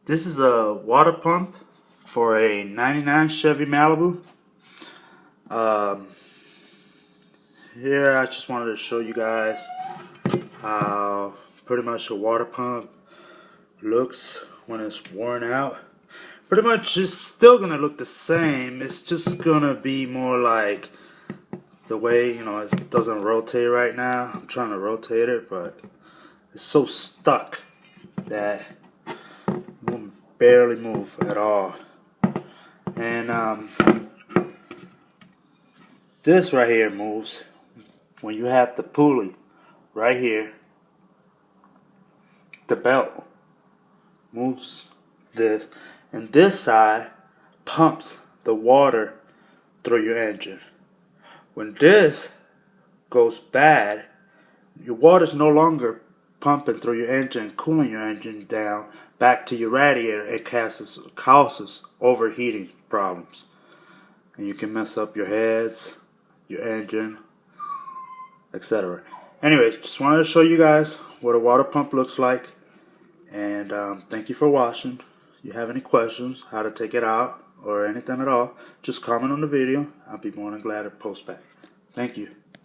This is a water pump for a 99 Chevy Malibu. Um, Here I just wanted to show you guys how pretty much a water pump looks when it's worn out. Pretty much it's still gonna look the same. It's just gonna be more like the way, it doesn't rotate right now. I'm trying to rotate it, but it's so stuck that it won't barely move at all. And this right here moves when you have the pulley right here. The belt moves this, and this side pumps the water through your engine. When this goes bad, your water's no longer pumping through your engine, cooling your engine down back to your radiator. It causes overheating problems, and you can mess up your heads, your engine, etc. Anyways, just wanted to show you guys what a water pump looks like, and thank you for watching. If you have any questions, how to take it out, or anything at all, just comment on the video. I'll be more than glad to post back. Thank you.